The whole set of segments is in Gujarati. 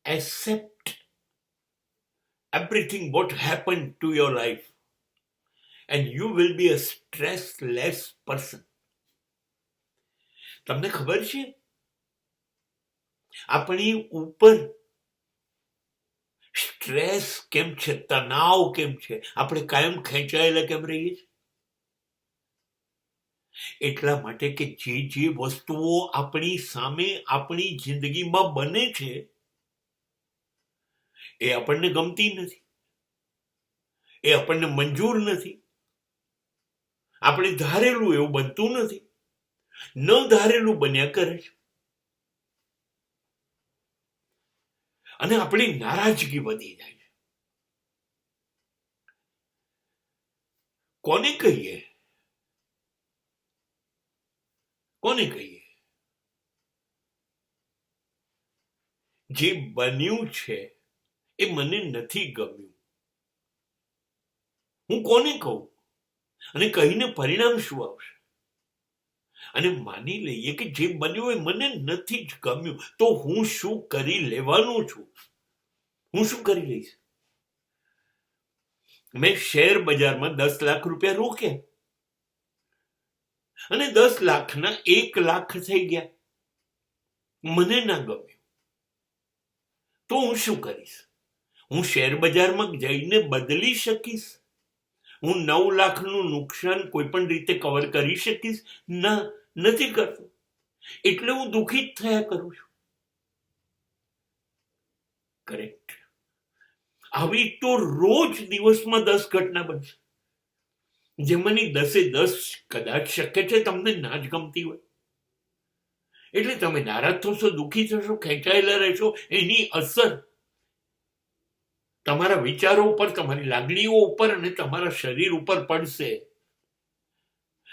accept everything what happened to your life, and you will be a stressless person. તમને ખબર છે આપણી ઉપર સ્ટ્રેસ કેમ છે, તણાવ કેમ છે, આપણે કાયમ ખેંચાયેલા કેમ રહીએ છીએ? એટલા માટે કે જે વસ્તુઓ આપણી સામે આપણી જિંદગીમાં બને છે એ આપણને ગમતી નથી, એ આપણને મંજૂર નથી, આપણે ધારેલું એવું બનતું નથી, ન ધારેલું બન્યા કરે છે, અને આપણી નારાજગી વધી જાય છે. કોને કહીએ? જે બન્યું છે એ મને નથી ગમ્યું, હું કોને કહું? અને કહીને પરિણામ શું આવશે? અને માની લઈએ કે જે બન્યું એ મને નથી જ ગમ્યું, તો હું શું કરી લેવાનું છું? હું શું કરી લઈશ? મેં શેર બજારમાં 10 લાખ રૂપિયા રોક્યા અને 10 લાખના 1 લાખ થઈ ગયા, મને ના ગમ્યું, તો હું શું કરીશ? હું શેર બજારમાં જઈને બદલી શકીશ? હું 9 લાખનું નુકસાન કોઈ પણ રીતે કવર કરી શકીશ? ના, નથી કરતો. એટલે હું દુઃખી જ થયા કરું છું. કરેક્ટ. આવી તો રોજ દિવસમાં 10 ઘટના બનશે, જેમાંની 10 કદાચ શક્ય છે તમને ના જ ગમતી હોય. એટલે તમે નારાજ થશો, દુઃખી થશો, ખેંચાયેલા રહેશો. એની અસર તમારા વિચારો ઉપર, તમારી લાગણીઓ ઉપર અને તમારા શરીર ઉપર પડશે.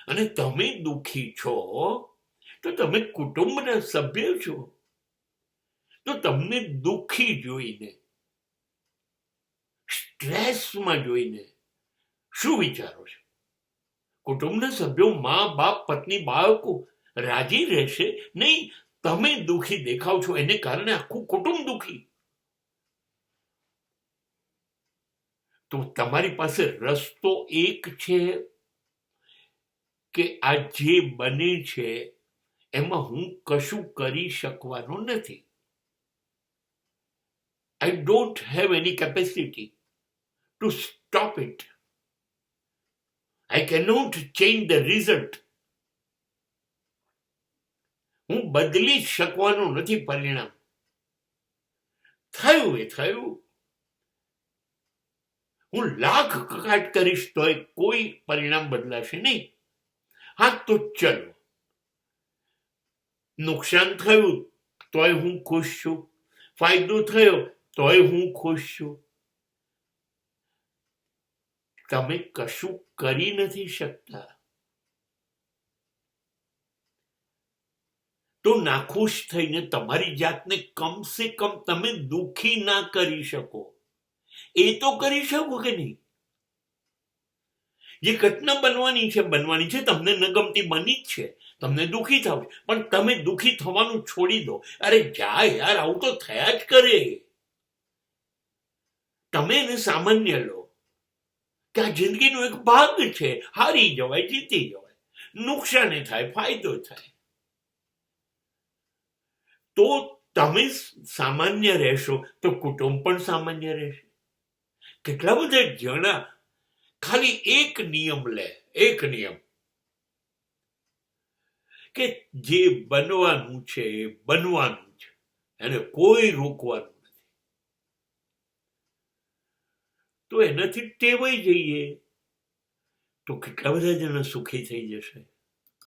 અને તમે દુઃખી છો તો તમે કુટુંબના સભ્ય છો, તો તમને દુઃખી જોઈને, સ્ટ્રેસમાં જોઈને શું વિચારો છો? કુટુંબના સભ્યો, મા બાપ, પત્ની, બાળકો રાજી રહેશે નહીં? તમે દુઃખી દેખાવ છો એને કારણે આખું કુટુંબ દુઃખી. તો તમારી પાસે રસ્તો એક છે કે આ જે બને છે એમાં હું કશું કરી શકવાનો નથી. I don't have any capacity to stop it. I cannot change the result. હું બદલી શકવાનો નથી પરિણામ. થયું એ થયું. હું લાખ કકાટ કરીશ તોય કોઈ પરિણામ બદલાશે નહીં. હા, તો ચલો, નુકસાન થયું તોય હું ખુશ છું, ફાયદો થયો તોય હું ખુશ છું. તમે કશું કરી નથી શકતા, તો નાખુશ થઈને તમારી જાતને કમસે કમ તમે દુઃખી ના કરી શકો એ તો કરી શકો કે નહીં? જે ઘટના બનવાની છે, તમને ન ગમતી બની જ છે, તમને દુઃખી થાવ, પણ તમે દુઃખી થવાનું છોડી દો. અરે જા યાર, આવું તો થયા જ કરે. તમે એને સામાન્ય લો કે આ જિંદગીનો એક ભાગ છે. હારી જવાય, જીતી જવાય, નુકસાન થાય, ફાયદો થાય. તો તમે સામાન્ય રહેશો તો કુટુંબ પણ સામાન્ય રહેશે. કેટલા બધા જણા ખાલી એક નિયમ લે, એક નિયમ કે જે બનવાનું છે એ બનવાનું છે, એને કોઈ રોકવાનું નથી. તો એનાથી ટેવાઈ જઈએ તો કેટલા બધા જણા સુખી થઈ જશે.